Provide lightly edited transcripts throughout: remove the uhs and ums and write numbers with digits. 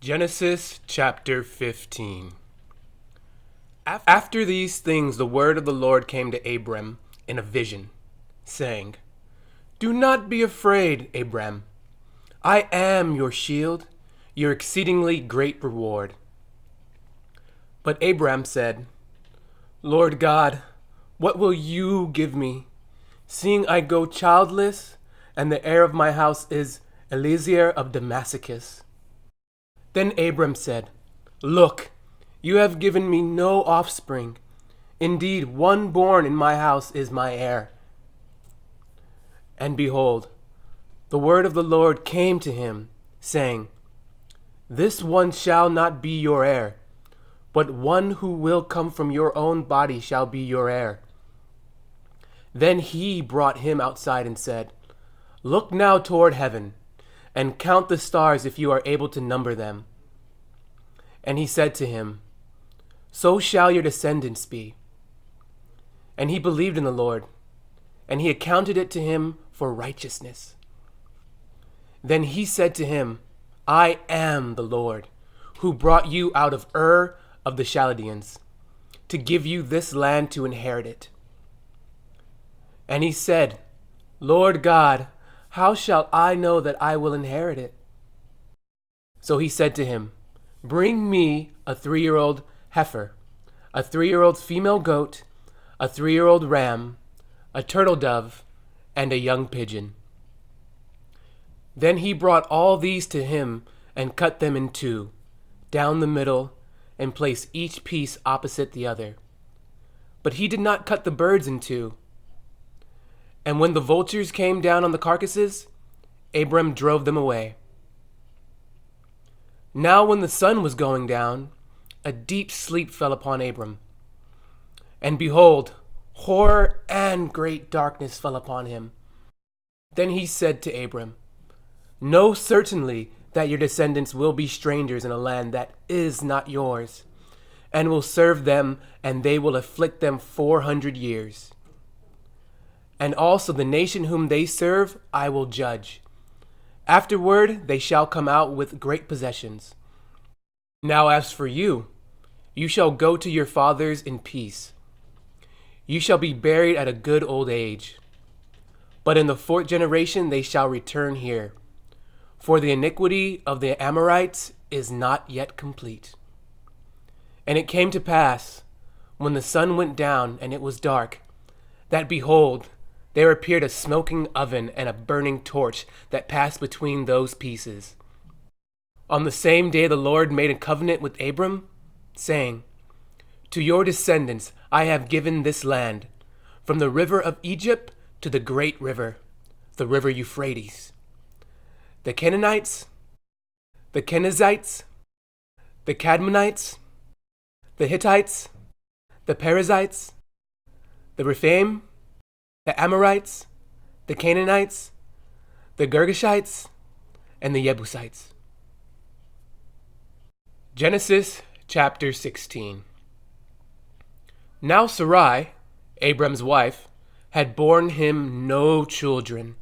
Genesis chapter 15. After these things the word of the Lord came to Abram in a vision, saying, "Do not be afraid, Abram. I am your shield, your exceedingly great reward." But Abram said, "Lord God, what will you give me, seeing I go childless, and the heir of my house is Eliezer of Damascus?" Then Abram said, "Look, you have given me no offspring. Indeed, one born in my house is my heir." And behold, the word of the Lord came to him, saying, "This one shall not be your heir, but one who will come from your own body shall be your heir." Then he brought him outside and said, "Look now toward heaven, and count the stars if you are able to number them." And he said to him, "So shall your descendants be." And he believed in the Lord, and he accounted it to him for righteousness. Then he said to him, "I am the Lord, who brought you out of Ur of the Chaldeans, to give you this land to inherit it." And he said, "Lord God, how shall I know that I will inherit it?" So he said to him, "Bring me a 3-year-old heifer, a 3-year-old female goat, a 3-year-old ram, a turtle dove, and a young pigeon." Then he brought all these to him and cut them in two, down the middle, and placed each piece opposite the other. But he did not cut the birds in two. And when the vultures came down on the carcasses, Abram drove them away. Now when the sun was going down, a deep sleep fell upon Abram. And behold, horror and great darkness fell upon him. Then he said to Abram, "Know certainly that your descendants will be strangers in a land that is not yours, and will serve them, and they will afflict them 400 years. And also the nation whom they serve I will judge. Afterward they shall come out with great possessions. Now as for you, you shall go to your fathers in peace. You shall be buried at a good old age. But in the 4th generation they shall return here, for the iniquity of the Amorites is not yet complete." And it came to pass, when the sun went down and it was dark, that behold, there appeared a smoking oven and a burning torch that passed between those pieces. On the same day the Lord made a covenant with Abram, saying, "To your descendants I have given this land, from the river of Egypt to the great river, the river Euphrates. The Canaanites, the Kenizzites, the Cadmonites, the Hittites, the Perizzites, the Rephaim, the Amorites, the Canaanites, the Girgashites, and the Jebusites." Genesis chapter 16. Now Sarai, Abram's wife, had borne him no children,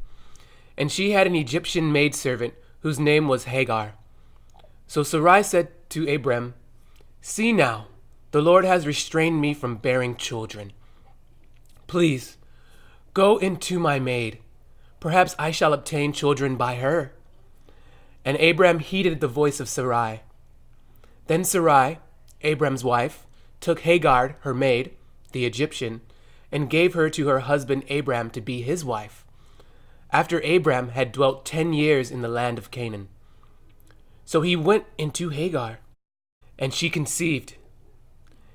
and she had an Egyptian maidservant whose name was Hagar. So Sarai said to Abram, "See now, the Lord has restrained me from bearing children. Please, go into my maid. Perhaps I shall obtain children by her." And Abram heeded the voice of Sarai. Then Sarai, Abram's wife, took Hagar, her maid, the Egyptian, and gave her to her husband Abram to be his wife, after Abram had dwelt 10 years in the land of Canaan. So he went into Hagar, and she conceived.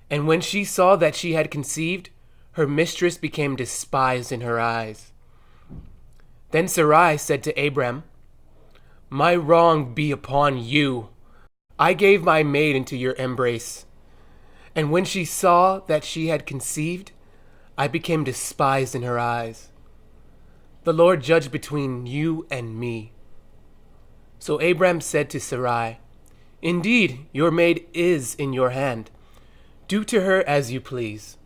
And when she saw that she had conceived, her mistress became despised in her eyes. Then Sarai said to Abram, "My wrong be upon you. I gave my maid into your embrace. And when she saw that she had conceived, I became despised in her eyes. The Lord judge between you and me." So Abram said to Sarai, "Indeed, your maid is in your hand. Do to her as you please."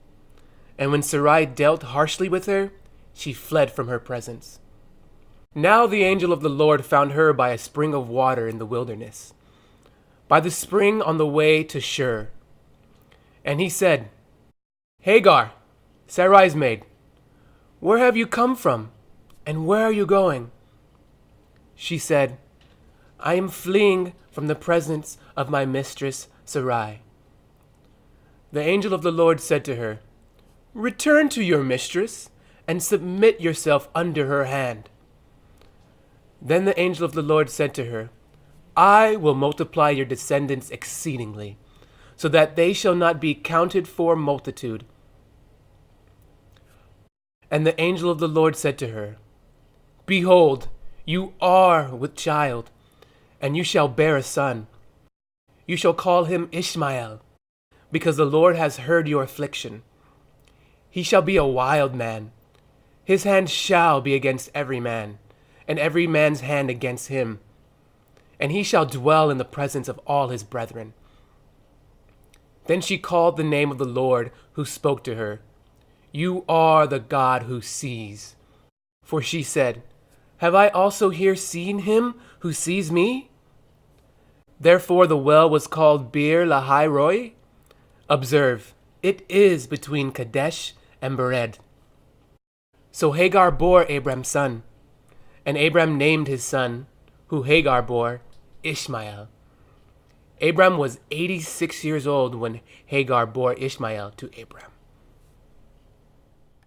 And when Sarai dealt harshly with her, she fled from her presence. Now the angel of the Lord found her by a spring of water in the wilderness. by the spring on the way to Shur. And he said, Hagar, Sarai's maid, where have you come from, and where are you going? She said, I am fleeing from the presence of my mistress Sarai. The angel of the Lord said to her, Return to your mistress, and submit yourself under her hand. Then the angel of the Lord said to her, I will multiply your descendants exceedingly, so that they shall not be counted for multitude. And the angel of the Lord said to her, Behold, you are with child, and you shall bear a son. You shall call him Ishmael, because the Lord has heard your affliction. He shall be a wild man. His hand shall be against every man, and every man's hand against him. And he shall dwell in the presence of all his brethren. Then she called the name of the Lord who spoke to her, You are the God who sees. For she said, Have I also here seen him who sees me? Therefore the well was called Beer Lahai Roi. Observe, it is between Kadesh and Bered. So Hagar bore Abram's son, and Abram named his son, who Hagar bore, Ishmael. Abram was 86 years old when Hagar bore Ishmael to Abram.